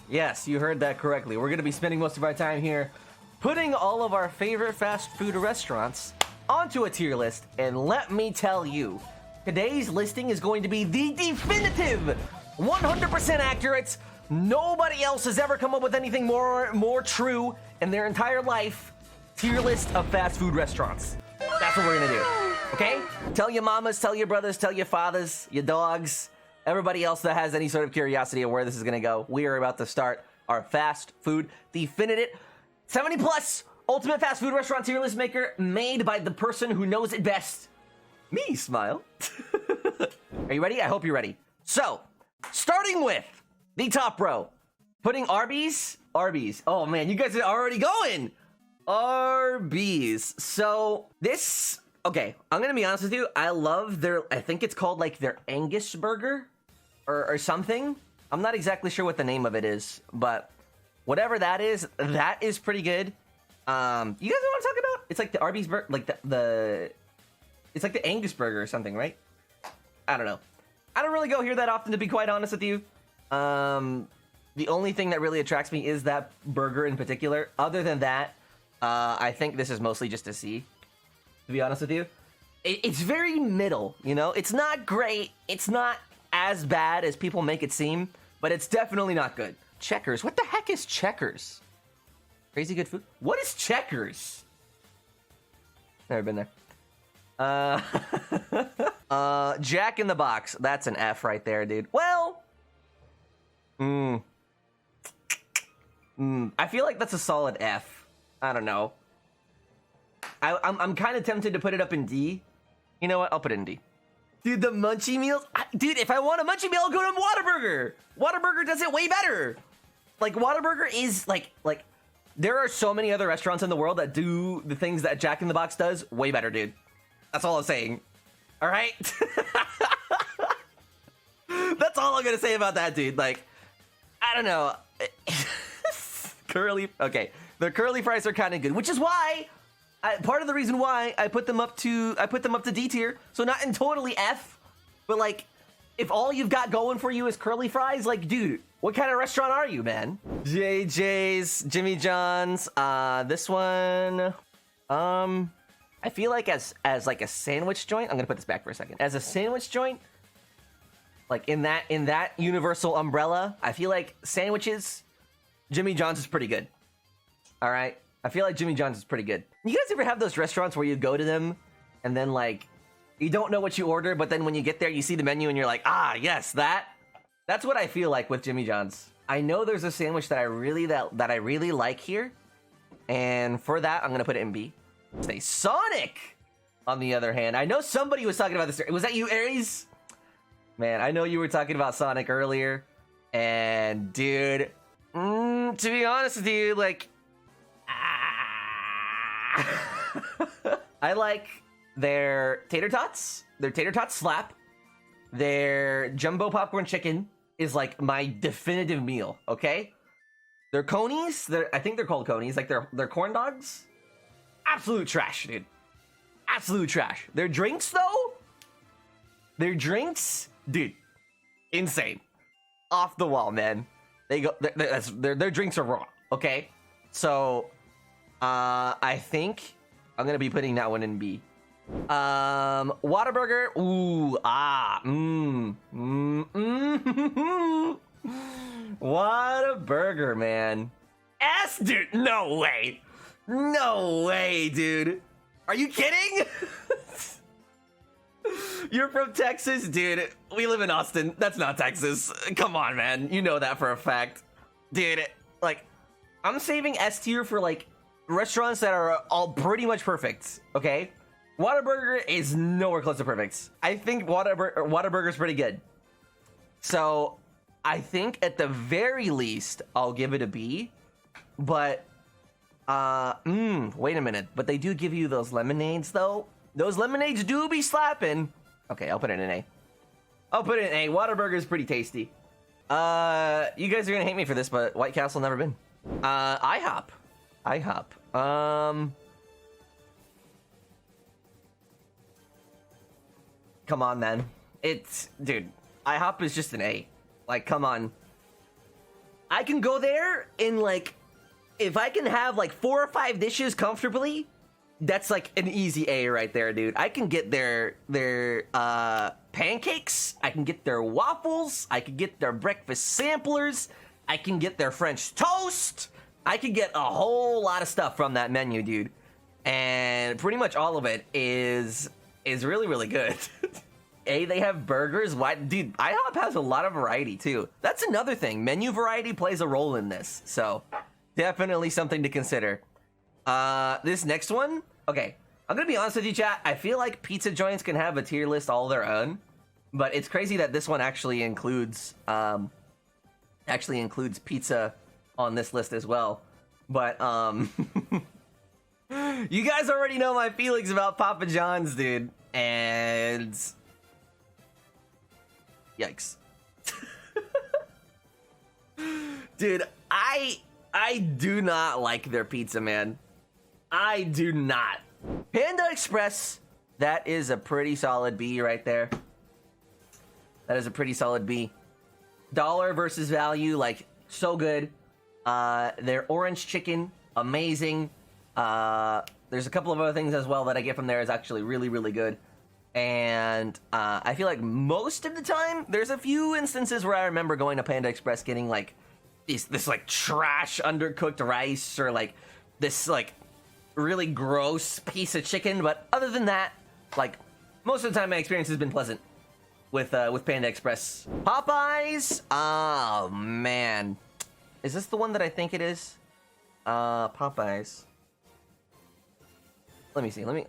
Yes, you heard that correctly. We're gonna be spending most of our time here putting all of our favorite fast food restaurants onto a tier list, and let me tell you, today's listing is going to be the definitive, 100% accurate. Nobody else has ever come up with anything more true in their entire life. Tier list of fast food restaurants. That's what we're gonna do, okay? Tell your mamas, tell your brothers, tell your fathers, your dogs, everybody else that has any sort of curiosity of where this is gonna go. We are about to start our fast food definitive 70 plus ultimate fast food restaurant tier list maker, made by the person who knows it best. Me, smile. Are you ready? I hope you're ready. So, starting with the top row, putting Arby's. Oh man, you guys are already going. Arby's. So this, okay, I'm gonna be honest with you. I love their, I think it's called like their Angus burger or something. I'm not exactly sure what the name of it is, but whatever that is pretty good. You guys know what I'm talking about? It's like the Arby's burger, like the it's like the Angus burger or something, right? I don't know. I don't really go here that often, to be quite honest with you. The only thing that really attracts me is that burger in particular. Other than that, I think this is mostly just to see, to be honest with you. It's very middle, you know? It's not great. It's not as bad as people make it seem, but it's definitely not good. Checkers. What the heck is Checkers? Crazy good food? What is Checkers? Never been there. Jack in the Box. That's an F right there, dude. Well, I feel like that's a solid F. I don't know. I'm kind of tempted to put it up in D. You know what? I'll put it in D. Dude, the munchie meals. Dude, if I want a munchie meal, I'll go to Whataburger. Whataburger does it way better. Like, Whataburger is like there are so many other restaurants in the world that do the things that Jack in the Box does way better, dude. That's all I'm saying. All right? That's all I'm gonna say about that, dude. Like, I don't know. Okay, the curly fries are kind of good, which is why part of the reason why I put them up to D tier. So not in totally F, but like, if all you've got going for you is curly fries, like, dude, what kind of restaurant are you, man? JJ's, Jimmy John's, this one, I feel like as like a sandwich joint, I'm gonna put this back for a second. As a sandwich joint, like in that universal umbrella, I feel like sandwiches, Jimmy John's is pretty good. All right, I feel like Jimmy John's is pretty good. You guys ever have those restaurants where you go to them and then like you don't know what you order, but then when you get there, you see the menu and you're like, ah, yes, that's what I feel like with Jimmy John's. I know there's a sandwich that I really like here, and for that, I'm gonna put it in B. Say Sonic. On the other hand, I know somebody was talking about this. Was that you, Aries? Man, I know you were talking about Sonic earlier, and dude, to be honest with you, like, I like their tater tots. Their tater tots slap. Their jumbo popcorn chicken is like my definitive meal. Okay, their conies. I think they're called conies. Like their corn dogs. Absolute trash, dude. Absolute trash. Their drinks, though. Their drinks, dude, insane. Off the wall, man. They go. Their drinks are raw. Okay, so I think I'm gonna be putting that one in B. Whataburger. Ooh, Whataburger, man. S, dude. No way. No way, dude. Are you kidding? You're from Texas, dude. We live in Austin. That's not Texas. Come on, man. You know that for a fact. Dude, like, I'm saving S tier for, like, restaurants that are all pretty much perfect, okay? Whataburger is nowhere close to perfect. I think Whataburger's pretty good. So, I think at the very least, I'll give it a B. But, wait a minute. But they do give you those lemonades, though. Those lemonades do be slapping. Okay, I'll put it in A. I'll put it in A. Whataburger is pretty tasty. You guys are gonna hate me for this, but White Castle never been. IHOP. Come on, man. Dude, IHOP is just an A. Like, come on. I can go there and like, if I can have like 4 or 5 dishes comfortably, that's like an easy A right there, dude. I can get their pancakes, I can get their waffles, I can get their breakfast samplers, I can get their French toast, I can get a whole lot of stuff from that menu, dude. And pretty much all of it is really, really good. They have burgers. Why, dude, IHOP has a lot of variety too. That's another thing. Menu variety plays a role in this, so definitely something to consider. This next one, okay, I'm gonna be honest with you, chat. I feel like pizza joints can have a tier list all their own, but it's crazy that this one actually includes pizza on this list as well. But you guys already know my feelings about Papa John's, dude, and yikes. Dude, I do not like their pizza, man. I do not. Panda Express, that is a pretty solid B right there. That is a pretty solid B. Dollar versus value, like, so good. Their orange chicken, amazing. There's a couple of other things as well that I get from there is actually really, really good. And I feel like most of the time, there's a few instances where I remember going to Panda Express getting like this like trash undercooked rice or like this like really gross piece of chicken. But other than that, like most of the time my experience has been pleasant with Panda Express. Popeyes, oh man, is this the one that I think it is? Popeyes. Let me see. What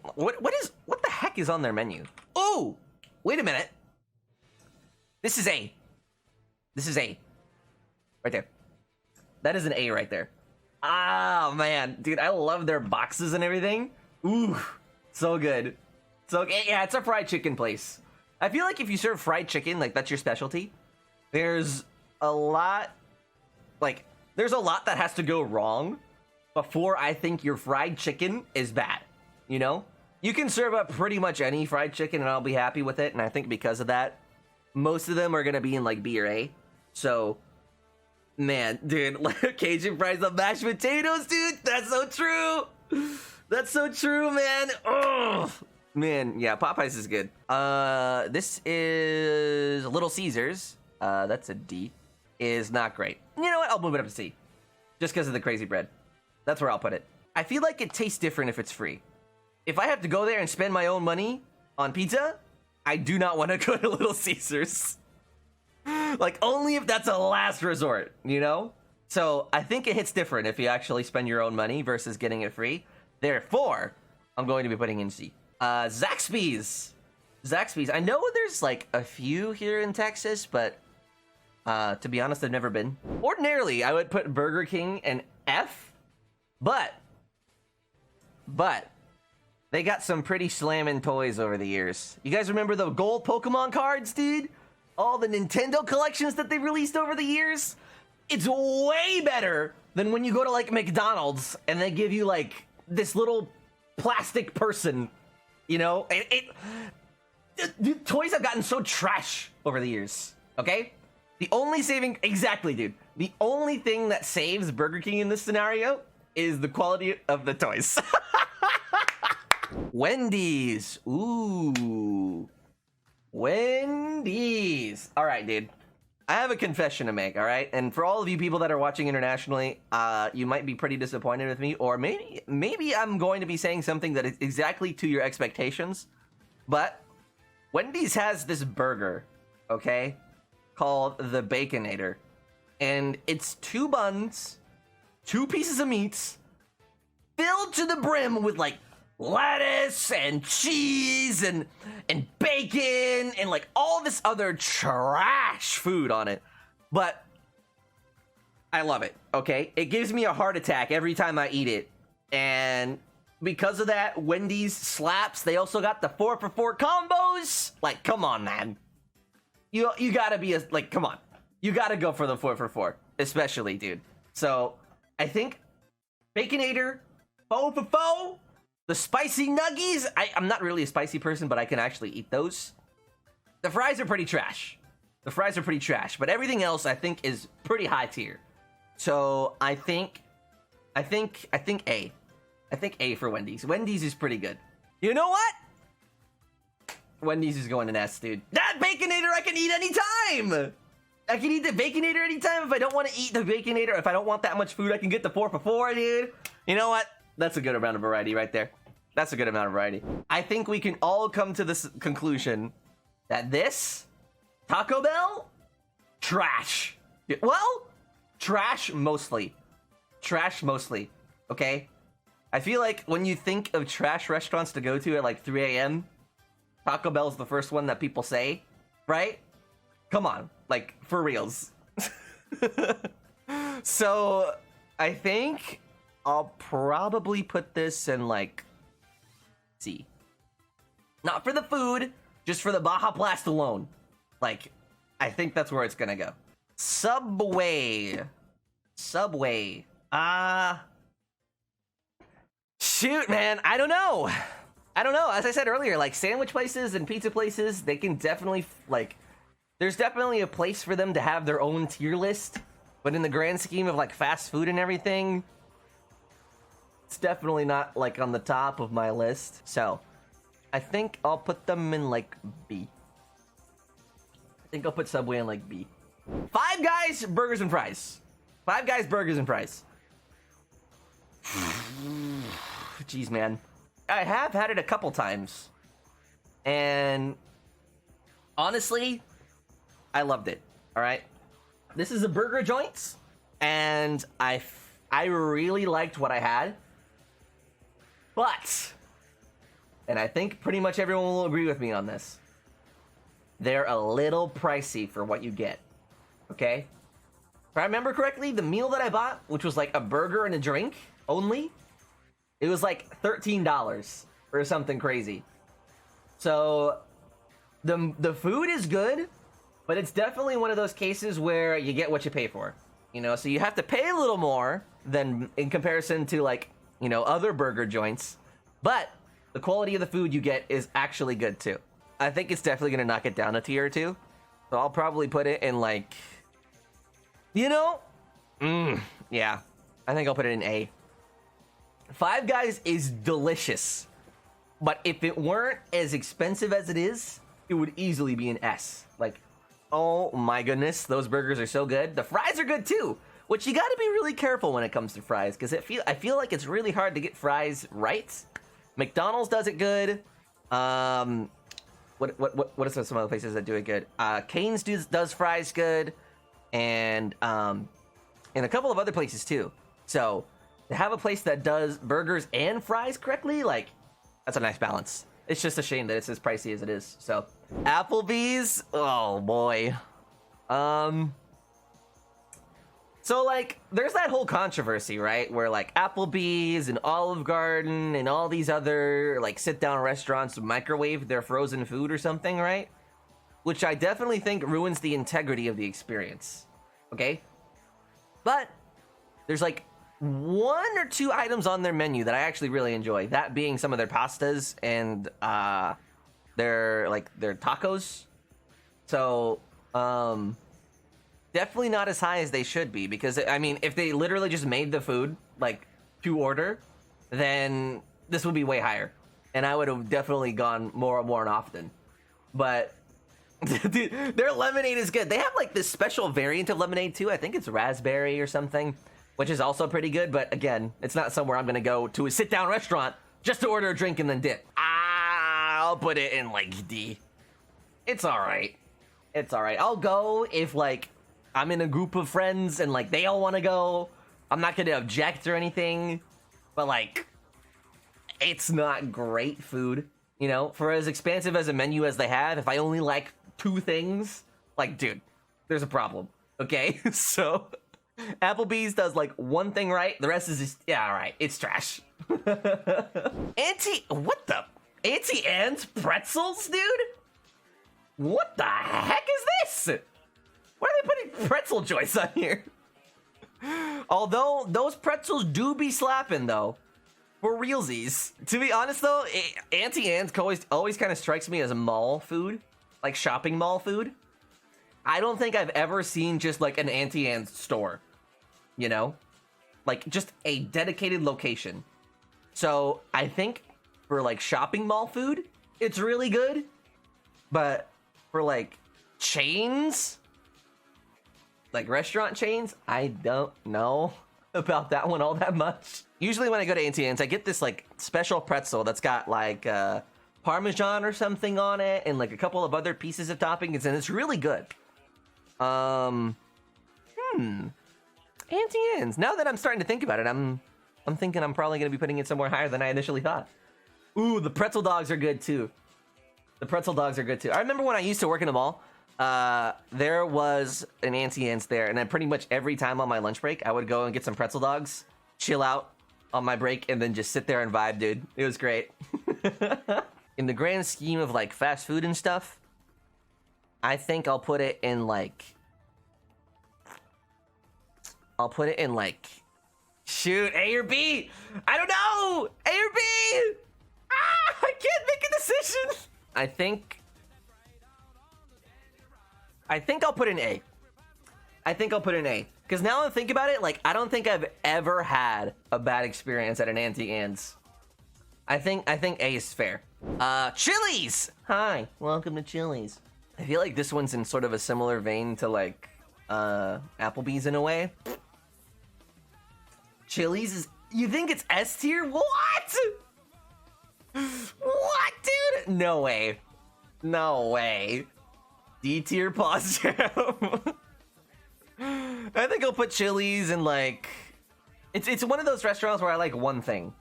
the heck is on their menu? Oh, wait a minute. This is A. This is A. Right there. That is an A right there. Ah, man. Dude, I love their boxes and everything. Ooh, so good. So, yeah, it's a fried chicken place. I feel like if you serve fried chicken, like, that's your specialty, there's a lot that has to go wrong before I think your fried chicken is bad. You know? You can serve up pretty much any fried chicken and I'll be happy with it. And I think because of that, most of them are going to be in like B or A. So, man, dude, Cajun fries and mashed potatoes, dude. That's so true. That's so true, man. Oh, man. Yeah, Popeyes is good. This is Little Caesars. That's a D. Is not great. You know what? I'll move it up to C. Just because of the crazy bread. That's where I'll put it. I feel like it tastes different if it's free. If I have to go there and spend my own money on pizza, I do not want to go to Little Caesars. Like, only if that's a last resort, you know? So, I think it hits different if you actually spend your own money versus getting it free. Therefore, I'm going to be putting in C. Zaxby's. Zaxby's. I know there's, like, a few here in Texas, but to be honest, I've never been. Ordinarily, I would put Burger King in F, but they got some pretty slamming toys over the years. You guys remember the gold Pokemon cards, dude? All the Nintendo collections that they released over the years? It's way better than when you go to like McDonald's and they give you like this little plastic person, you know? Dude, toys have gotten so trash over the years, okay? The only saving, exactly, dude. The only thing that saves Burger King in this scenario is the quality of the toys. Wendy's. Ooh. Wendy's. All right, dude. I have a confession to make, all right? And for all of you people that are watching internationally, you might be pretty disappointed with me, or maybe I'm going to be saying something that is exactly to your expectations. But Wendy's has this burger, okay, called the Baconator. And it's 2 buns, 2 pieces of meats, filled to the brim with like lettuce and cheese and bacon and like all this other trash food on it. But I love it, okay? It gives me a heart attack every time I eat it. And because of that, Wendy's slaps. They also got the 4 for $4 combos. Like, come on, man. You gotta be like, come on. You gotta go for the 4 for $4, especially, dude. So I think Baconator, 4 for $4. The spicy nuggies, I'm not really a spicy person, but I can actually eat those. The fries are pretty trash. But everything else I think is pretty high tier. So I think A. I think A for Wendy's. Wendy's is pretty good. You know what? Wendy's is going an S, dude. That Baconator I can eat anytime! I can eat the Baconator anytime if I don't want to eat the Baconator. If I don't want that much food, I can get the 4 for 4, dude. You know what? That's a good amount of variety right there. That's a good amount of variety. I think we can all come to this conclusion that this Taco Bell, trash. Well, trash mostly. Trash mostly, okay? I feel like when you think of trash restaurants to go to at like 3 a.m., Taco Bell's the first one that people say, right? Come on, like, for reals. So, I think I'll probably put this in, like, C. Not for the food, just for the Baja Blast alone. Like, I think that's where it's gonna go. Subway. Shoot, man, I don't know. As I said earlier, like, sandwich places and pizza places, they can definitely, like, there's definitely a place for them to have their own tier list, but in the grand scheme of, like, fast food and everything, it's definitely not, like, on the top of my list. So, I think I'll put them in, like, B. I think I'll put Subway in, like, B. Five Guys Burgers and Fries. Five Guys Burgers and Fries. Jeez, man. I have had it a couple times, and honestly, I loved it. All right, this is a burger joint, and I really liked what I had, but, and I think pretty much everyone will agree with me on this, they're a little pricey for what you get. Okay, if I remember correctly, the meal that I bought, which was like a burger and a drink only, it was like $13 or something crazy. So the food is good, but it's definitely one of those cases where you get what you pay for. You know, so you have to pay a little more than in comparison to, like, you know, other burger joints, but the quality of the food you get is actually good too. I think it's definitely gonna knock it down a tier or two. So I'll probably put it in, like, you know, yeah, I think I'll put it in A. Five Guys is delicious, but if it weren't as expensive as it is, it would easily be an S. Like, oh my goodness, those burgers are so good. The fries are good too, which you gotta be really careful when it comes to fries, because I feel like it's really hard to get fries right. McDonald's does it good. What are some other places that do it good? Cane's does fries good, and a couple of other places too. So to have a place that does burgers and fries correctly, like, that's a nice balance. It's just a shame that it's as pricey as it is. So Applebee's, oh boy. So, like, there's that whole controversy, right, where, like, Applebee's and Olive Garden and all these other, like, sit-down restaurants microwave their frozen food or something, right? Which I definitely think ruins the integrity of the experience, okay? But there's, like, 1 or 2 items on their menu that I actually really enjoy. That being some of their pastas and their tacos. So, definitely not as high as they should be, because, I mean, if they literally just made the food, like, to order, then this would be way higher. And I would have definitely gone more often. But, dude, their lemonade is good. They have, like, this special variant of lemonade, too. I think it's raspberry or something, which is also pretty good. But, again, it's not somewhere I'm going to go to a sit-down restaurant just to order a drink and then dip. I'll put it in, like, D. It's all right. It's all right. I'll go if, like, I'm in a group of friends and, like, they all want to go. I'm not going to object or anything. But, like, it's not great food. You know, for as expansive as a menu as they have, if I only like 2 things, like, dude, there's a problem. Okay? So, Applebee's does, like, 1 thing right. The rest is just, yeah, all right. It's trash. Auntie Anne's pretzels, dude? What the heck is this? Why are they putting pretzel joints on here? Although, those pretzels do be slapping, though. For realsies. To be honest, though, Auntie Anne's always kind of strikes me as mall food. Like, shopping mall food. I don't think I've ever seen just, like, an Auntie Anne's store. you know? Like, just a dedicated location. So, I think for, like, shopping mall food, it's really good. But for, like, chains, like restaurant chains, I don't know about that one all that much. Usually when I go to Auntie Anne's, I get this, like, special pretzel that's got, like, Parmesan or something on it and, like, a couple of other pieces of toppings, and it's really good. Auntie Anne's. Now that I'm starting to think about it, I'm thinking I'm probably going to be putting it somewhere higher than I initially thought. Ooh, the pretzel dogs are good, too. The pretzel dogs are good, too. I remember when I used to work in a mall, there was an Auntie Anne's there, and then pretty much every time on my lunch break, I would go and get some pretzel dogs, chill out on my break, and then just sit there and vibe, dude. It was great. In the grand scheme of, like, fast food and stuff, I think I'll put it in, like... Shoot, A or B? I don't know! A or B? Ah, I can't make a decision! I think I'll put in A. I think I'll put in A. Because now that I think about it, like, I don't think I've ever had a bad experience at an Auntie Anne's. I think A is fair. Chili's! Hi, welcome to Chili's. I feel like this one's in sort of a similar vein to, like, Applebee's in a way. Chili's is... You think it's S tier? What? What, dude? No way. No way. D tier positive. I think I'll put Chili's in, like... It's one of those restaurants where I like one thing.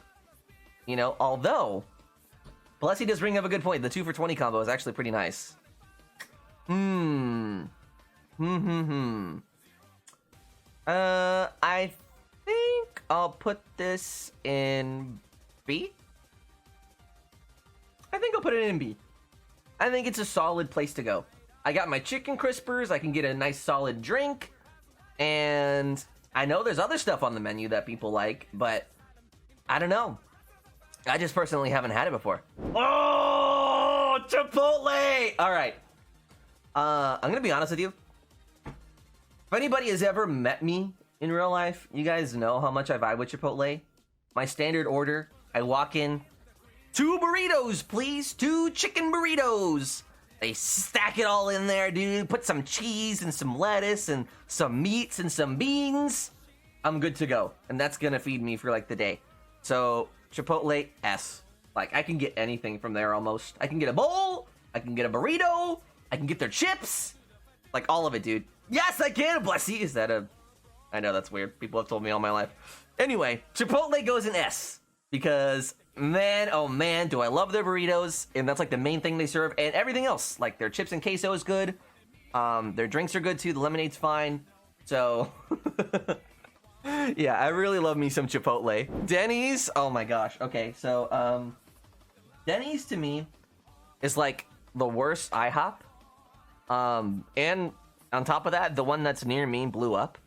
You know, although... Blessy does bring up a good point. The 2 for $20 combo is actually pretty nice. I think I'll put this in B. I think I'll put it in B. I think it's a solid place to go. I got my chicken crispers. I can get a nice solid drink. And I know there's other stuff on the menu that people like, but I don't know. I just personally haven't had it before. Oh, Chipotle! All right. I'm going to be honest with you. If anybody has ever met me in real life, you guys know how much I vibe with Chipotle. My standard order, I walk in, 2 burritos, please. 2 chicken burritos. They stack it all in there, dude. Put some cheese and some lettuce and some meats and some beans. I'm good to go. And that's going to feed me for, like, the day. So, Chipotle, S. Like, I can get anything from there almost. I can get a bowl. I can get a burrito. I can get their chips. Like, all of it, dude. Yes, I can. Bless you. Is that a... I know that's weird. People have told me all my life. Anyway, Chipotle goes in S. Because, man, oh man, do I love their burritos. And that's, like, the main thing they serve. And everything else. Like, their chips and queso is good. Their drinks are good, too. The lemonade's fine. So... yeah, I really love me some Chipotle. Denny's, oh my gosh. Okay, so Denny's to me is like the worst IHOP. And on top of that, the one that's near me blew up.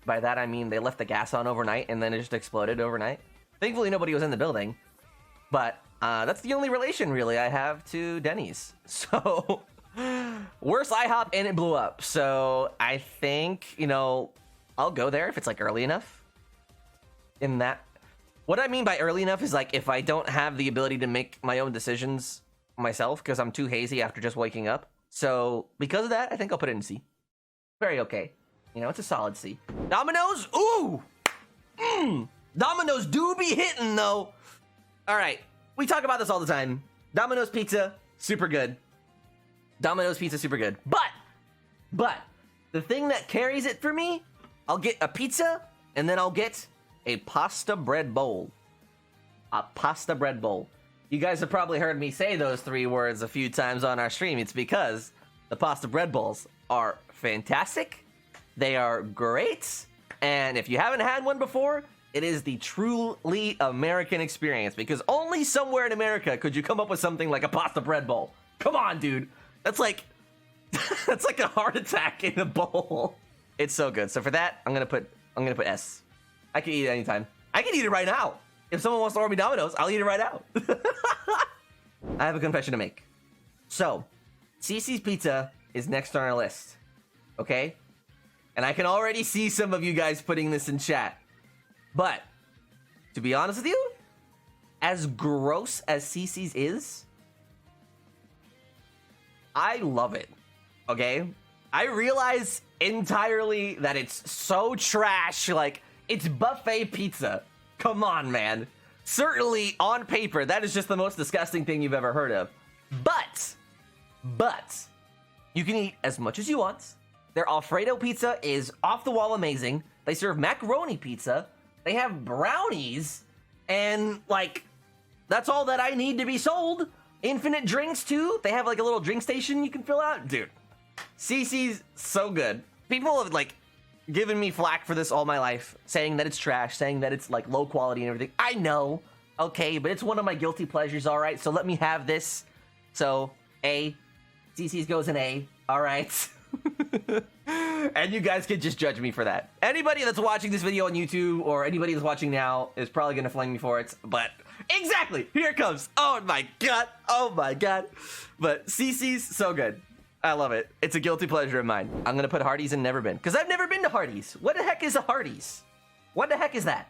By that I mean they left the gas on overnight and then it just exploded overnight. Thankfully nobody was in the building. But that's the only relation really I have to Denny's. So worst IHOP and it blew up. So I think, you know, I'll go there if it's like early enough. In that, what I mean by early enough is like if I don't have the ability to make my own decisions myself because I'm too hazy after just waking up. So because of that, I think I'll put it in C. Very okay. You know, it's a solid C. Domino's, ooh, Domino's do be hitting though. All right, we talk about this all the time. Domino's pizza, super good. Domino's pizza, super good. But the thing that carries it for me, I'll get a pizza, and then I'll get a pasta bread bowl. A pasta bread bowl. You guys have probably heard me say those 3 words a few times on our stream. It's because the pasta bread bowls are fantastic. They are great. And if you haven't had one before, it is the truly American experience. Because only somewhere in America could you come up with something like a pasta bread bowl. Come on, dude. That's like... that's like a heart attack in a bowl. It's so good. So for that, I'm gonna put S. I can eat it anytime. I can eat it right now. If someone wants to order me Domino's, I'll eat it right out. I have a confession to make. So, Cece's Pizza is next on our list. Okay? And I can already see some of you guys putting this in chat. But, to be honest with you, as gross as Cece's is, I love it. Okay? I realize entirely that it's so trash. Like, it's buffet pizza. Come on, man. Certainly, on paper, that is just the most disgusting thing you've ever heard of. But, you can eat as much as you want. Their Alfredo pizza is off the wall amazing. They serve macaroni pizza. They have brownies. And, like, that's all that I need to be sold. Infinite drinks, too. They have, like, a little drink station you can fill out. Dude, Cece's so good. People have, like, given me flack for this all my life, saying that it's trash, saying that it's, like, low quality and everything. I know. Okay, but it's one of my guilty pleasures, all right? So let me have this. So, A. Cece's goes in A. All right. And you guys can just judge me for that. Anybody that's watching this video on YouTube or anybody that's watching now is probably gonna flame me for it, but exactly, here it comes. Oh my god, oh my god. But Cece's so good. I love it. It's a guilty pleasure of mine. I'm gonna put Hardee's in never been, because I've never been to Hardee's. What the heck is a Hardee's? What the heck is that?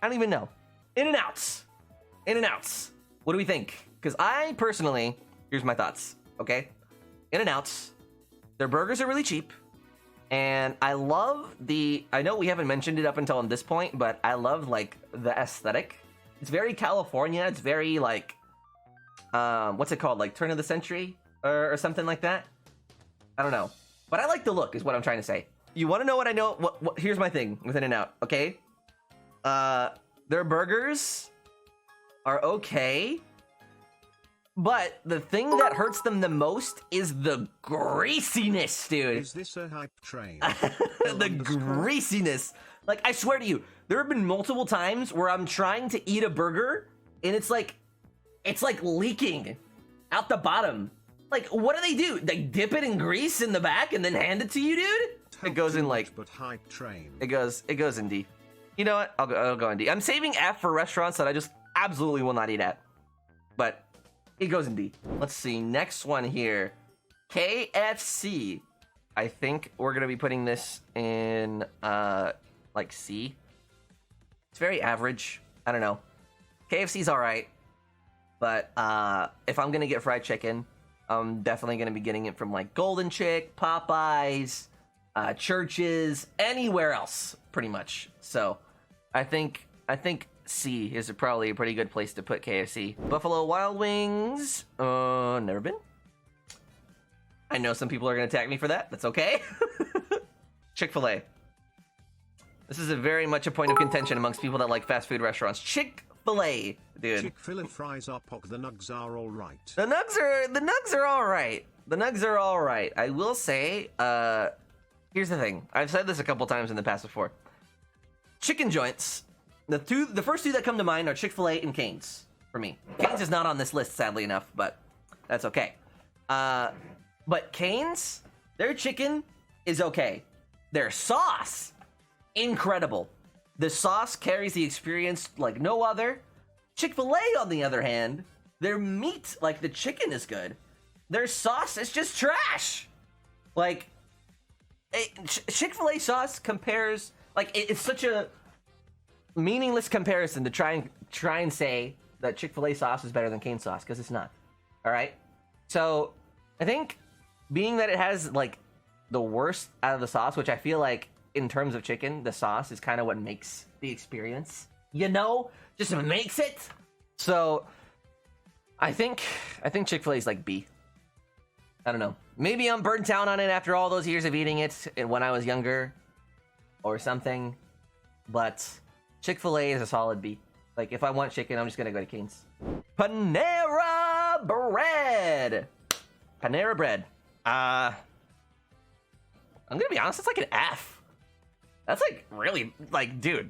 I don't even know. In-N-Outs. In-N-Outs. What do we think? Because I personally, here's my thoughts, okay? In-N-Outs, their burgers are really cheap. And I love I know we haven't mentioned it up until this point, but I love, like, the aesthetic. It's very California. It's very, like, what's it called? Like, turn of the century or something like that? I don't know. But I like the look is what I'm trying to say. You want to know what I know? Here's my thing with In-N-Out, okay? Their burgers are okay. But the thing that hurts them the most is the greasiness, dude. Is this a hype train? The greasiness. Like, I swear to you, there have been multiple times where I'm trying to eat a burger and it's like leaking out the bottom. Like, what do? They dip it in grease in the back and then hand it to you, dude? It goes in like, but hype train. It goes in D. You know what? I'll go in D. I'm saving F for restaurants that I just absolutely will not eat at. But it goes in D. Let's see. Next one here. KFC. I think we're going to be putting this in, like, C. It's very average. I don't know. KFC's alright. But, if I'm going to get fried chicken, I'm definitely going to be getting it from, like, Golden Chick, Popeyes, Church's, anywhere else, pretty much. So, I think C is probably a pretty good place to put KFC. Buffalo Wild Wings, never been. I know some people are gonna attack me for that. That's okay. Chick-Fil-A. This is very much a point of contention amongst people that like fast food restaurants. Chick-Fil-A, dude. Chick-fil-A fries are pock. The nugs are all right. The nugs are all right. The nugs are all right. I will say, here's the thing. I've said this a couple times in the past before. Chicken joints. The first two that come to mind are Chick-fil-A and Cane's for me. Cane's is not on this list, sadly enough, but that's okay. But Cane's, their chicken is okay. Their sauce, incredible. The sauce carries the experience like no other. Chick-fil-A, on the other hand, their meat, like the chicken is good. Their sauce is just trash. Like, Chick-fil-A sauce compares, like, it's such a meaningless comparison to try and say that Chick-fil-A sauce is better than Cane's sauce, because it's not. All right? So, I think being that it has, like, the worst out of the sauce, which I feel like, in terms of chicken, the sauce is kind of what makes the experience. You know? Just makes it. So, I think Chick-fil-A is, like, B. I don't know. Maybe I'm burnt out on it after all those years of eating it when I was younger or something. But Chick-fil-A is a solid B. Like, if I want chicken, I'm just going to go to Cane's. Panera Bread. Panera Bread. I'm going to be honest, it's like an F. That's like really, like, dude.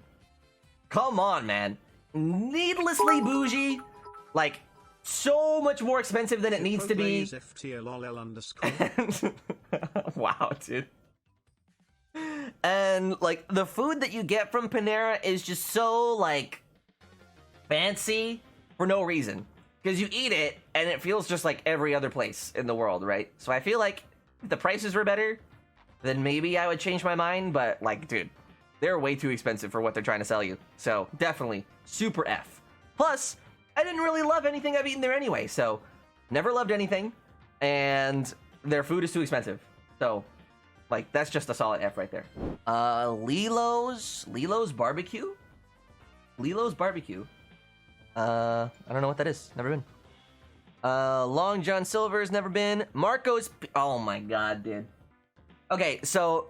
Come on, man. Needlessly bougie. Like, so much more expensive than it needs to be. Wow, dude. And, like, the food that you get from Panera is just so, like, fancy for no reason. Because you eat it, and it feels just like every other place in the world, right? So I feel like if the prices were better, then maybe I would change my mind. But like, dude, they're way too expensive for what they're trying to sell you. So definitely super F. Plus, I didn't really love anything I've eaten there anyway. So never loved anything, and their food is too expensive. So like, that's just a solid F right there. Lilo's barbecue. Lilo's barbecue. I don't know what that is. Never been. Long John Silver's never been. Marco's. Oh my god, dude. Okay, so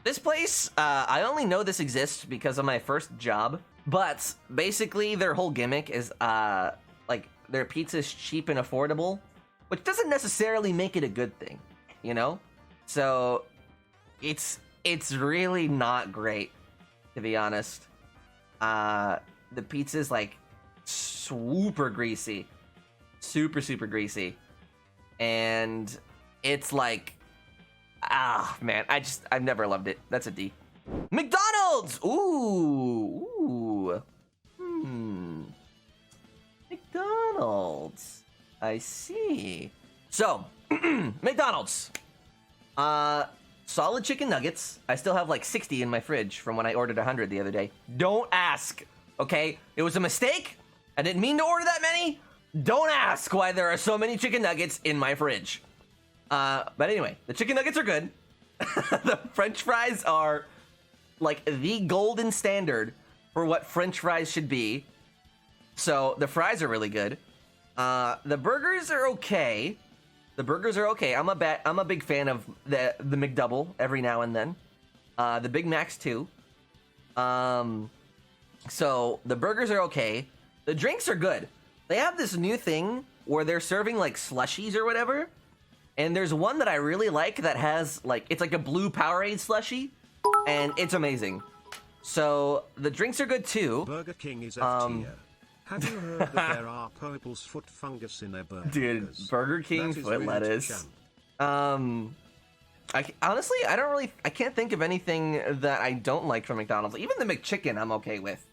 this place, I only know this exists because of my first job. But basically, their whole gimmick is like their pizza's cheap and affordable, which doesn't necessarily make it a good thing, you know? So it's really not great, to be honest. The pizza's like super greasy, super greasy, and it's like, man, I've never loved it. That's a D. McDonald's. Ooh. McDonald's. I see. So McDonald's. Solid chicken nuggets. I still have like 60 in my fridge from when I ordered 100 the other day. Don't ask, okay? It was a mistake. I didn't mean to order that many. Don't ask why there are so many chicken nuggets in my fridge. But anyway, the chicken nuggets are good. The French fries are like the golden standard for what French fries should be. So the fries are really good. The burgers are okay. The burgers are okay. I'm a big fan of the McDouble every now and then. The Big Macs too. So the burgers are okay. The drinks are good. They have this new thing where they're serving like slushies or whatever. And there's one that I really like that has like, it's like a blue Powerade slushie, and it's amazing. So the drinks are good too. Burger King is F tier. Have you heard that there are Poebel's foot fungus in their burgers? Dude, Burger King foot lettuce. Honestly, I can't think of anything that I don't like from McDonald's. Even the McChicken I'm okay with.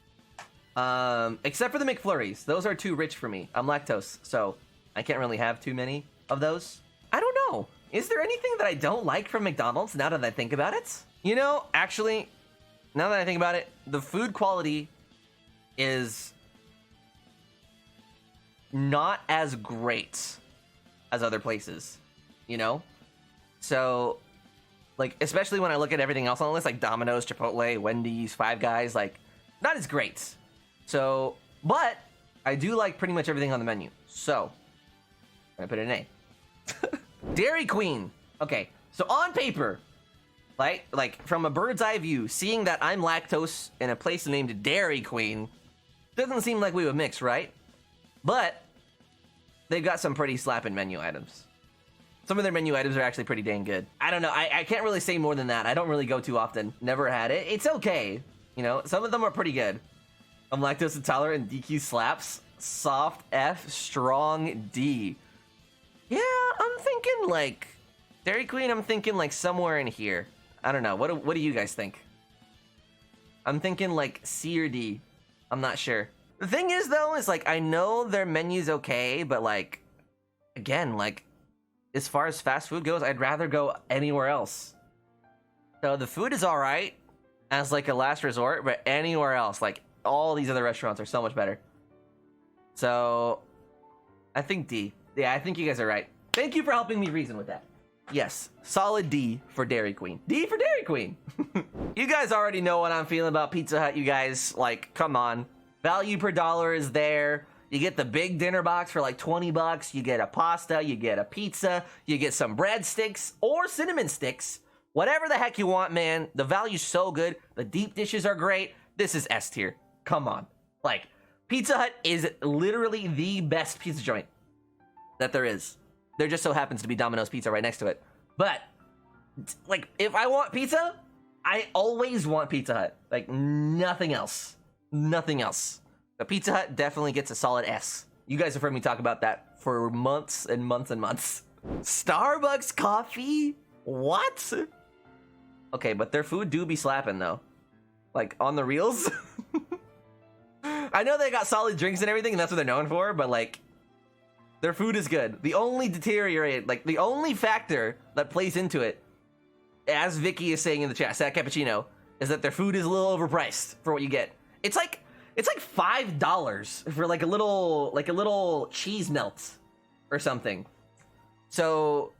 Except for the McFlurries. Those are too rich for me. I'm lactose, so I can't really have too many of those. I don't know. Is there anything that I don't like from McDonald's now that I think about it? You know, actually, now that I think about it, the food quality is not as great as other places, you know? So, like, especially when I look at everything else on the list, like Domino's, Chipotle, Wendy's, Five Guys, like, not as great. So, but I do like pretty much everything on the menu. So, I'm gonna put it in A. Dairy Queen. Okay, so on paper, like from a bird's eye view, seeing that I'm lactose in a place named Dairy Queen doesn't seem like we would mix, right? But they've got some pretty slapping menu items. Some of their menu items are actually pretty dang good. I don't know. I can't really say more than that. I don't really go too often. Never had it. It's okay. You know, some of them are pretty good. I'm lactose intolerant and DQ slaps. Soft F, strong D. Yeah, I'm thinking like Dairy Queen. I'm thinking like somewhere in here. I don't know. What do you guys think? I'm thinking like C or D. I'm not sure. The thing is though, is like I know their menu's okay, but like again, like as far as fast food goes, I'd rather go anywhere else. So the food is all right as like a last resort, but anywhere else, like all these other restaurants are so much better. So I think D. Yeah, I think you guys are right. Thank you for helping me reason with that. Yes, solid D for Dairy Queen. D for Dairy Queen. You guys already know what I'm feeling about Pizza Hut, you guys. Like, come on. Value per dollar is there. You get the big dinner box for like 20 bucks. You get a pasta, you get a pizza, you get some breadsticks or cinnamon sticks. Whatever the heck you want, man. The value's so good. The deep dishes are great. This is S tier. Come on. Like, Pizza Hut is literally the best pizza joint that there is. There just so happens to be Domino's Pizza right next to it. But, like, if I want pizza, I always want Pizza Hut. Like, nothing else. Nothing else. The Pizza Hut definitely gets a solid S. You guys have heard me talk about that for months and months and months. Starbucks coffee? What? Okay, but their food do be slapping, though. Like, on the reels. I know they got solid drinks and everything, and that's what they're known for, but, like, their food is good. The only factor that plays into it as Vicky is saying in the chat, Sad Cappuccino, is that their food is a little overpriced for what you get. It's like $5 for like a little cheese melt or something. So,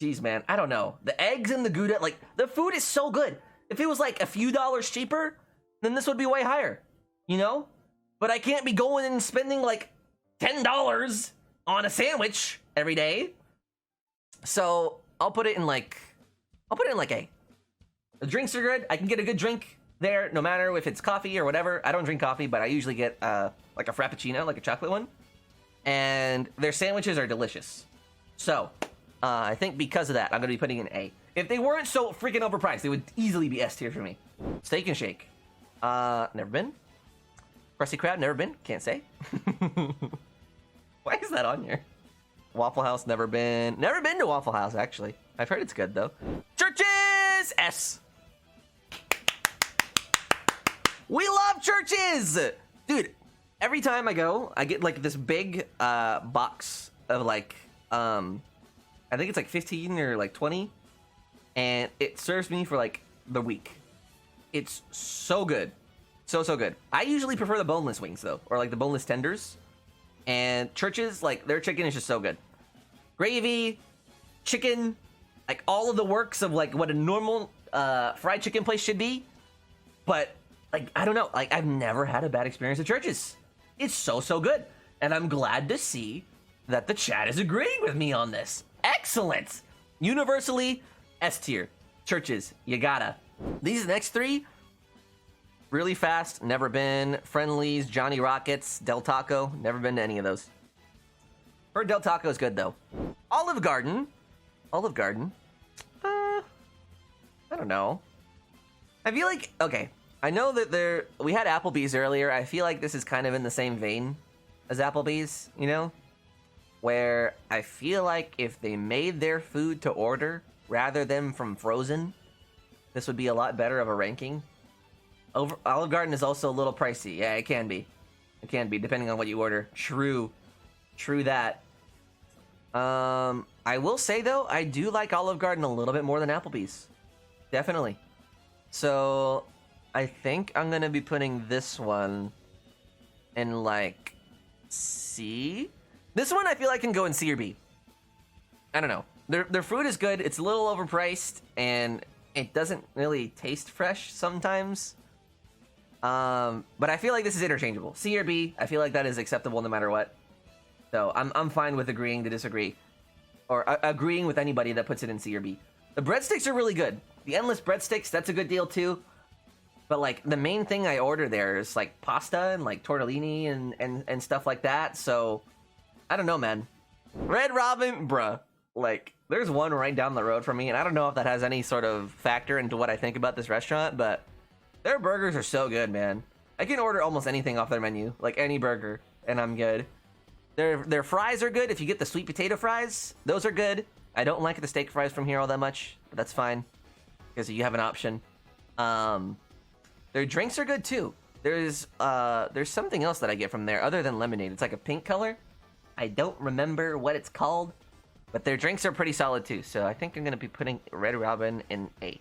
geez, man, I don't know. The eggs and the Gouda, like, the food is so good. If it was like a few dollars cheaper, then this would be way higher, you know? But I can't be going and spending like $10 on a sandwich every day. So I'll put it in like A. The drinks are good. I can get a good drink there, no matter if it's coffee or whatever. I don't drink coffee, but I usually get like a Frappuccino, like a chocolate one. And their sandwiches are delicious. So I think because of that, I'm gonna be putting in A. If they weren't so freaking overpriced, they would easily be S tier for me. Steak and Shake. Never been. Krusty Krab, never been. Can't say. Why is that on here? Waffle House, never been. Never been to Waffle House, actually. I've heard it's good, though. Churches! S. We love Churches! Dude, every time I go, I get, like, this big, box of, like, I think it's, like, 15 or, like, 20. And it serves me for, like, the week. It's so good. So good. I usually prefer the boneless wings, though. Or, like, the boneless tenders. And Churches, like, their chicken is just so good. Gravy, chicken, like, all of the works of, like, what a normal fried chicken place should be. But, like, I don't know. Like, I've never had a bad experience at Churches. It's so good. And I'm glad to see that the chat is agreeing with me on this. Excellent. Universally, S tier. Churches, you gotta. These next three... Really Fast, never been. Friendly's, Johnny Rockets, Del Taco, never been to any of those. Heard Del Taco is good, though. Olive Garden. I don't know. I feel like, okay, I know that we had Applebee's earlier. I feel like this is kind of in the same vein as Applebee's, you know? Where I feel like if they made their food to order rather than from frozen, this would be a lot better of a ranking. Olive Garden is also a little pricey. Yeah, it can be. It can be, depending on what you order. True that. I will say, though, I do like Olive Garden a little bit more than Applebee's. Definitely. So, I think I'm going to be putting this one in, like, C? This one I feel like can go in C or B. I don't know. Their food is good. It's a little overpriced, and it doesn't really taste fresh sometimes. But I feel like this is interchangeable. C or B, I feel like that is acceptable no matter what. So I'm fine with agreeing to disagree. Or agreeing with anybody that puts it in C or B. The breadsticks are really good. The endless breadsticks, that's a good deal too. But like the main thing I order there is like pasta and like tortellini and stuff like that. So I don't know, man. Red Robin, bruh. Like there's one right down the road from me, and I don't know if that has any sort of factor into what I think about this restaurant, but their burgers are so good, man. I can order almost anything off their menu, like any burger, and I'm good. Their fries are good. If you get the sweet potato fries, those are good. I don't like the steak fries from here all that much, but that's fine because you have an option. Their drinks are good too. There's something else that I get from there other than lemonade. It's like a pink color. I don't remember what it's called, but their drinks are pretty solid too. So I think I'm gonna be putting Red Robin in A.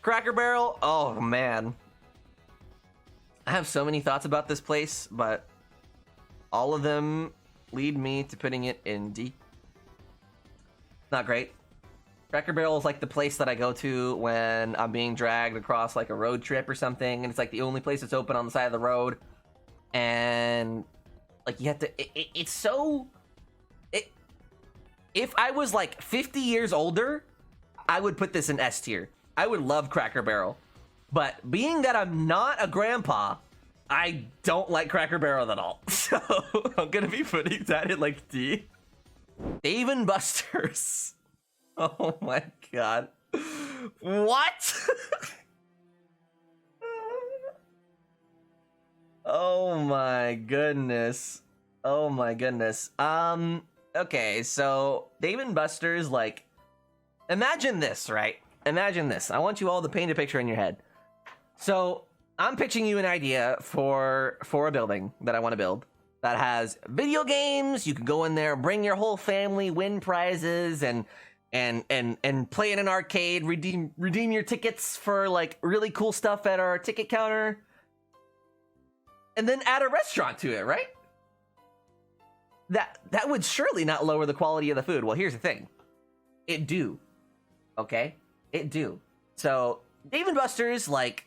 Cracker Barrel. Oh man. I have so many thoughts about this place, but all of them lead me to putting it in D. Not great. Cracker Barrel is like the place that I go to when I'm being dragged across like a road trip or something, and it's like the only place that's open on the side of the road. And like you have to, it's so, if I was like 50 years older, I would put this in S tier. I would love Cracker Barrel. But being that I'm not a grandpa, I don't like Cracker Barrel at all. So I'm gonna be putting that in like D. Dave & Buster's. Oh my god. What? Oh my goodness. Oh my goodness. Okay, so Dave & Buster's, like, imagine this, right? Imagine this. I want you all to paint a picture in your head. So I'm pitching you an idea for a building that I want to build that has video games. You can go in there, bring your whole family, win prizes, and and play in an arcade, redeem your tickets for like really cool stuff at our ticket counter, and then add a restaurant to it, right? That would surely not lower the quality of the food. Well, here's the thing. It do. Okay? It do. So, Dave & Buster's, like,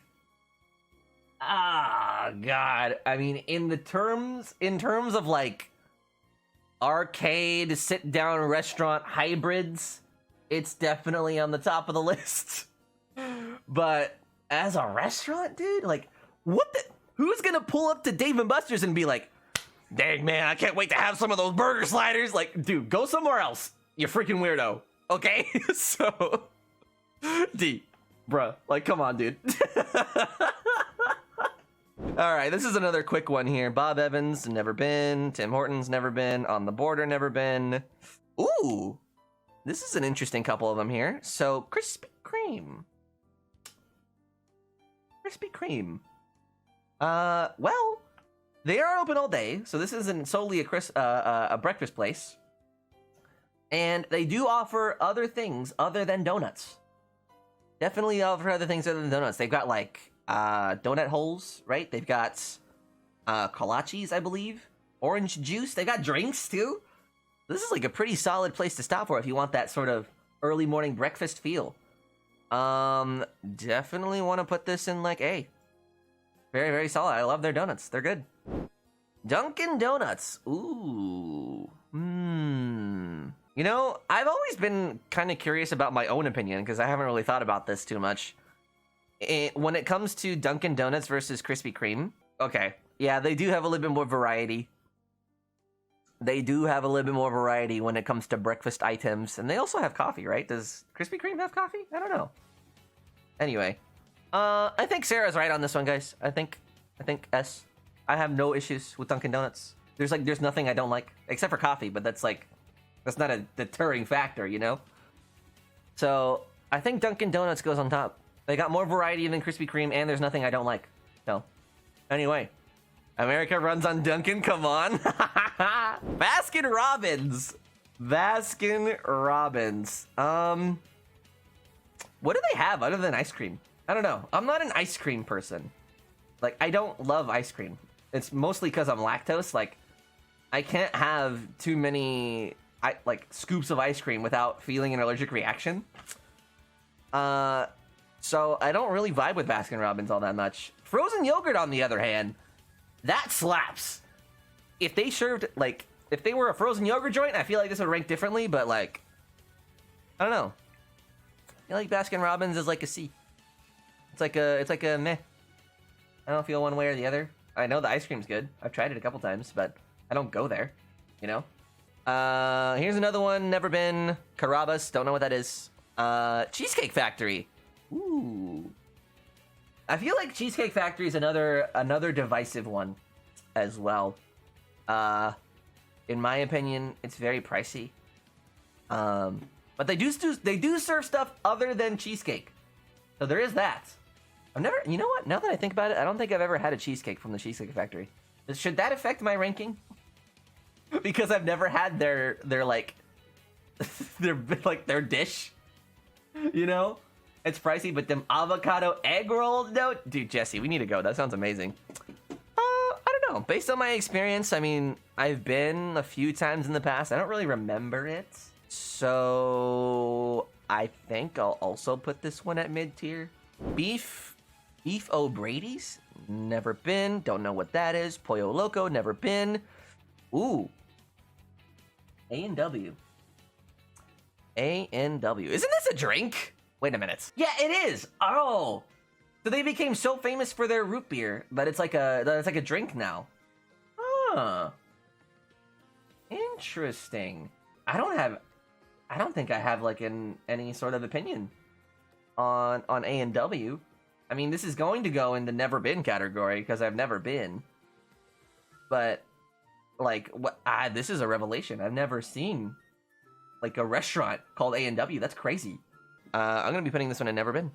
God. I mean, in terms of, like, arcade, sit-down restaurant hybrids, it's definitely on the top of the list. But as a restaurant, dude, like, who's gonna pull up to Dave & Buster's and be like, dang, man, I can't wait to have some of those burger sliders. Like, dude, go somewhere else, you freaking weirdo. Okay? So, D, bruh, like, come on, dude. All right, this is another quick one here. Bob Evans, never been. Tim Hortons, never been. On the Border, never been. Ooh, this is an interesting couple of them here. So, Krispy Kreme. Krispy Kreme. Well, they are open all day, so this isn't solely a breakfast place. And they do offer other things other than donuts. Definitely offer other things other than donuts. They've got, like, donut holes, right? They've got kolaches, I believe. Orange juice. They've got drinks, too. This is, like, a pretty solid place to stop for if you want that sort of early morning breakfast feel. Definitely want to put this in, like, A. Very, very solid. I love their donuts. They're good. Dunkin' Donuts. Ooh. You know, I've always been kind of curious about my own opinion because I haven't really thought about this too much. When it comes to Dunkin' Donuts versus Krispy Kreme, okay, yeah, they do have a little bit more variety. They do have a little bit more variety when it comes to breakfast items, and they also have coffee, right? Does Krispy Kreme have coffee? I don't know. Anyway, I think Sarah's right on this one, guys. I think S. I have no issues with Dunkin' Donuts. There's nothing I don't like except for coffee, but that's not a deterring factor, you know? So, I think Dunkin' Donuts goes on top. They got more variety than Krispy Kreme, and there's nothing I don't like. So, anyway. America runs on Dunkin', come on. Baskin Robbins. Baskin Robbins. What do they have other than ice cream? I don't know. I'm not an ice cream person. Like, I don't love ice cream. It's mostly because I'm lactose. Like, I can't have too many scoops of ice cream without feeling an allergic reaction. So I don't really vibe with Baskin Robbins all that much. Frozen yogurt, on the other hand, that slaps. If they served, like, if they were a frozen yogurt joint, I feel like this would rank differently, but, like, I don't know. I feel like Baskin Robbins is like a C. It's like a meh. I don't feel one way or the other. I know the ice cream's good. I've tried it a couple times, but I don't go there, you know? Here's another one, never been. Carrabba's, don't know what that is. Cheesecake Factory. Ooh. I feel like Cheesecake Factory is another divisive one as well. In my opinion, it's very pricey. But they do serve stuff other than cheesecake. So there is that. You know what? Now that I think about it, I don't think I've ever had a cheesecake from the Cheesecake Factory. Should that affect my ranking? Because I've never had their like their dish. You know? It's pricey, but them avocado egg rolls, no, dude, Jesse, we need to go. That sounds amazing. I don't know. Based on my experience, I mean, I've been a few times in the past. I don't really remember it. So I think I'll also put this one at mid-tier. Beef O'Brady's, never been. Don't know what that is. Pollo Loco, never been. Ooh. A&W. A&W. Isn't this a drink? Wait a minute. Yeah, it is. Oh. So they became so famous for their root beer that it's like a drink now. Huh. Interesting. I don't think I have like any sort of opinion on A&W. I mean, this is going to go in the never been category because I've never been. But like, this is a revelation. I've never seen like a restaurant called A&W. That's crazy. I'm gonna be putting this one in never been.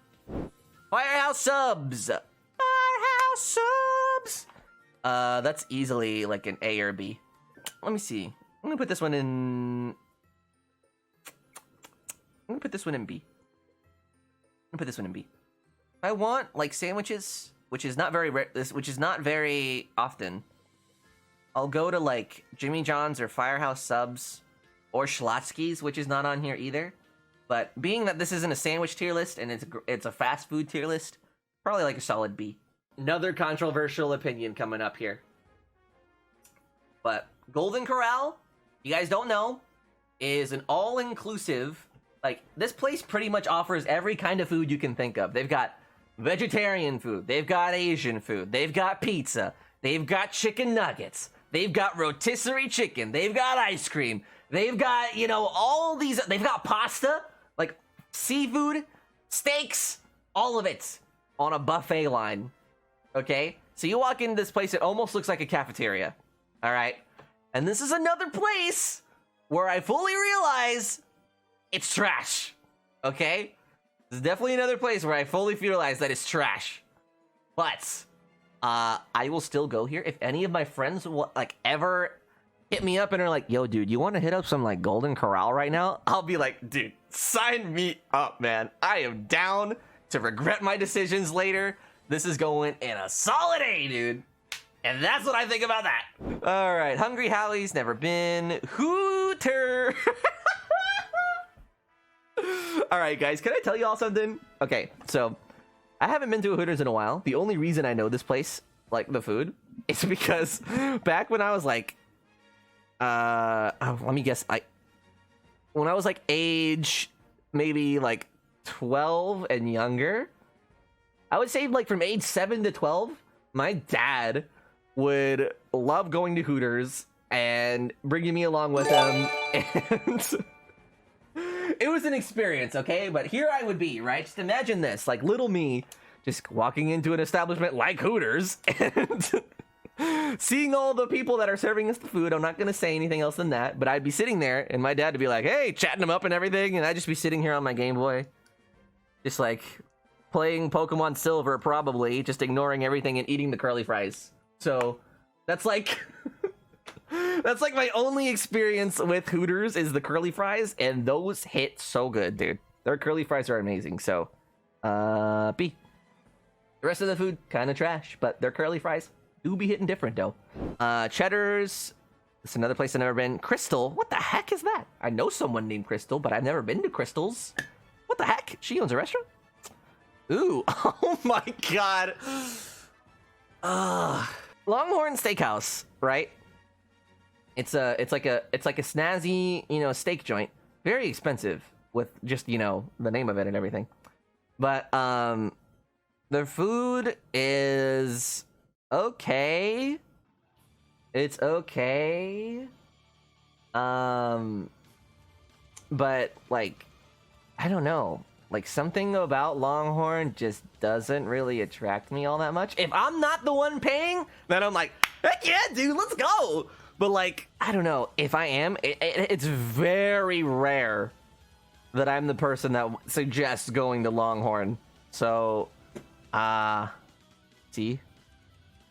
Firehouse Subs. Firehouse Subs. That's easily like an A or B. Let me see. I'm gonna put this one in. I'm gonna put this one in B. I'm gonna put this one in B. I want like sandwiches, which is not very often. I'll go to like Jimmy John's or Firehouse Subs or Schlotsky's, which is not on here either. But being that this isn't a sandwich tier list and it's a fast food tier list, probably like a solid B. Another controversial opinion coming up here. But Golden Corral, you guys don't know, is an all-inclusive, like, this place pretty much offers every kind of food you can think of. They've got vegetarian food, they've got Asian food, they've got pizza, they've got chicken nuggets, they've got rotisserie chicken, they've got ice cream, they've got, you know, all these, they've got pasta, like, seafood, steaks, all of it on a buffet line, okay? So you walk into this place, it almost looks like a cafeteria, all right? And this is another place where I fully realize it's trash, okay? This is definitely another place where I fully realize that it's trash. But I will still go here. If any of my friends will, like, ever hit me up and are like, yo, dude, you want to hit up some, like, Golden Corral right now? I'll be like, dude, sign me up, man. I am down to regret my decisions later. This is going in a solid A, dude. And that's what I think about that. All right, Hungry Howie's, never been. Hooter. All right, guys, can I tell you all something? Okay, so I haven't been to a Hooters in a while. The only reason I know this place, like the food, is because back when I was like, let me guess, when I was like age maybe like 12 and younger, I would say like from age 7 to 12, my dad would love going to Hooters and bringing me along with him, and it was an experience, okay? But here I would be, right? Just imagine this, like little me, just walking into an establishment like Hooters and seeing all the people that are serving us the food. I'm not gonna say anything else than that, but I'd be sitting there, and my dad would be like, hey, chatting him up and everything, and I'd just be sitting here on my Game Boy, just like playing Pokemon Silver, probably, just ignoring everything and eating the curly fries. So that's like that's like my only experience with Hooters is the curly fries, and those hit so good, dude. Their curly fries are amazing. So B. The rest of the food kind of trash, but their curly fries do be hitting different though. Cheddar's, it's another place I've never been. Crystal, what the heck is that? I know someone named Crystal, but I've never been to Crystal's. What the heck? She owns a restaurant? Ooh, oh my god. Longhorn Steakhouse, right? It's like a snazzy, you know, steak joint. Very expensive with just, you know, the name of it and everything. But their food is okay. It's okay. But like, I don't know. Like, something about Longhorn just doesn't really attract me all that much. If I'm not the one paying, then I'm like, heck yeah, dude, let's go. But like, I don't know. If I am, it's very rare that I'm the person that suggests going to Longhorn. So, see,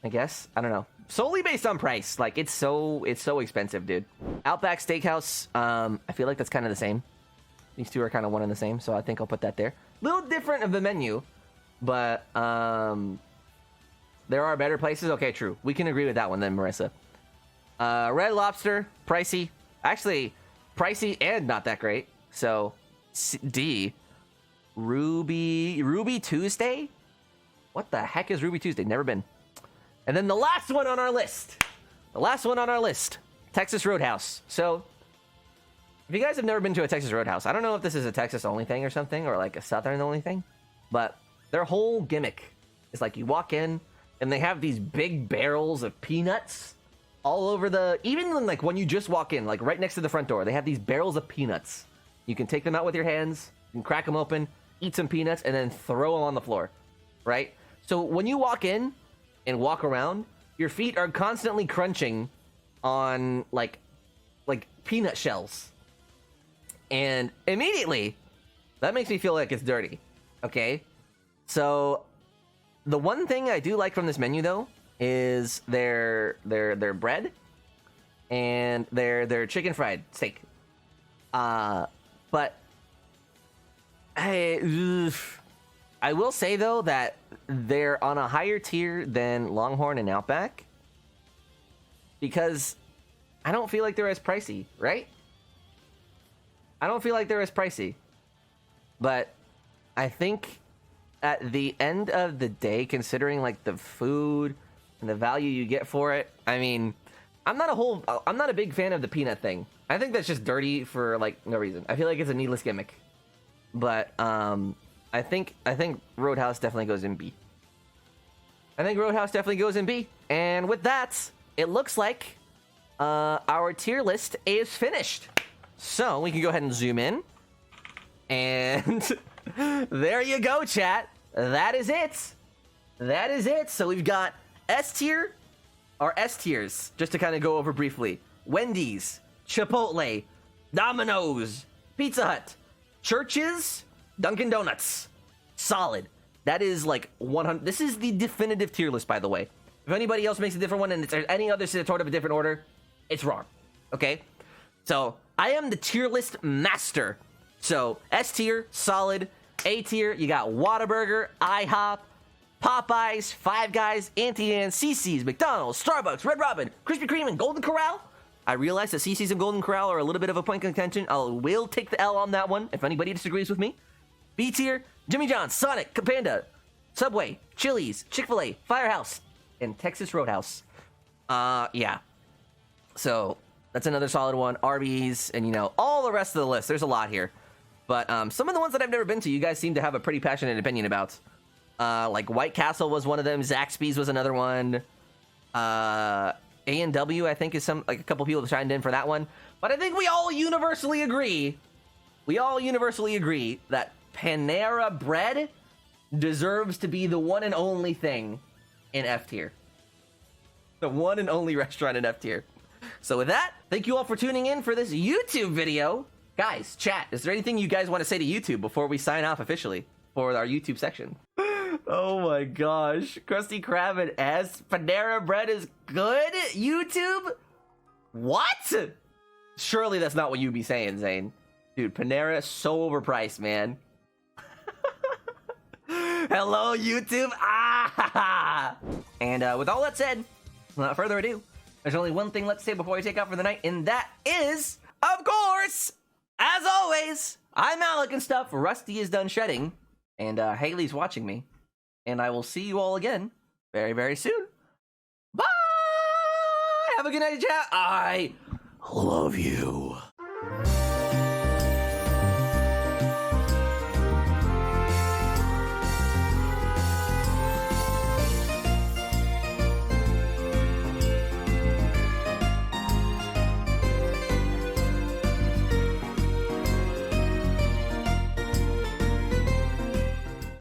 I guess, I don't know. Solely based on price. Like, it's so expensive, dude. Outback Steakhouse, I feel like that's kind of the same. These two are kind of one and the same, so I think I'll put that there. Little different of the menu, but there are better places. Okay, true. We can agree with that one then, Marissa. Red Lobster, pricey. Actually, pricey and not that great. So, D. Ruby Tuesday? What the heck is Ruby Tuesday? Never been. And then the last one on our list. Texas Roadhouse. So, if you guys have never been to a Texas Roadhouse, I don't know if this is a Texas only thing or something, or like a Southern only thing, but their whole gimmick is like you walk in and they have these big barrels of peanuts all over even like when you just walk in, like right next to the front door, they have these barrels of peanuts. You can take them out with your hands, you can crack them open, eat some peanuts, and then throw them on the floor, right? So when you walk in and walk around, your feet are constantly crunching on like peanut shells. And immediately, that makes me feel like it's dirty, okay? So, the one thing I do like from this menu, though, is their bread and their chicken fried steak. But I will say though that they're on a higher tier than Longhorn and Outback because I don't feel like they're as pricey, right? I don't feel like they're as pricey, but I think at the end of the day, considering like the food and the value you get for it, I mean, I'm not a big fan of the peanut thing. I think that's just dirty for like no reason. I feel like it's a needless gimmick. But I think Roadhouse definitely goes in B. And with that, it looks like our tier list is finished. So we can go ahead and zoom in. And there you go, chat. That is it. So we've got S tier, or S tiers, just to kind of go over briefly. Wendy's, Chipotle, Domino's, Pizza Hut, Church's, Dunkin' Donuts. Solid. That is like 100. This is the definitive tier list, by the way. If anybody else makes a different one and there's any other sort of a different order, it's wrong. Okay? So I am the tier list master. So S tier, solid. A tier, you got Whataburger, IHOP, Popeyes, Five Guys, Auntie Anne's, Cece's, McDonald's, Starbucks, Red Robin, Krispy Kreme, and Golden Corral. I realize that Cece's and Golden Corral are a little bit of a point of contention. I will take the L on that one if anybody disagrees with me. B tier, Jimmy John's, Sonic, Panda, Subway, Chili's, Chick-Fil-A, Firehouse, and Texas Roadhouse. Yeah. So that's another solid one. Arby's, and you know, all the rest of the list. There's a lot here. But some of the ones that I've never been to, you guys seem to have a pretty passionate opinion about. Like White Castle was one of them. Zaxby's was another one. A&W, I think, is a couple people chimed in for that one. But I think we all universally agree that Panera Bread deserves to be the one and only thing in F tier. The one and only restaurant in F tier. So with that, thank you all for tuning in for this YouTube video. Guys, chat, is there anything you guys want to say to YouTube before we sign off officially for our YouTube section? Oh my gosh. Krusty Krab and S. Panera Bread is good? YouTube? What? Surely that's not what you'd be saying, Zane. Dude, Panera is so overpriced, man. Hello, YouTube. Ah! And with all that said, without further ado, there's only one thing left to say before we take out for the night, and that is, of course, as always, I'm alecandstuff. Rusty is done shedding, and Haley's watching me. And I will see you all again very, very soon. Bye! Have a good night, chat. I love you.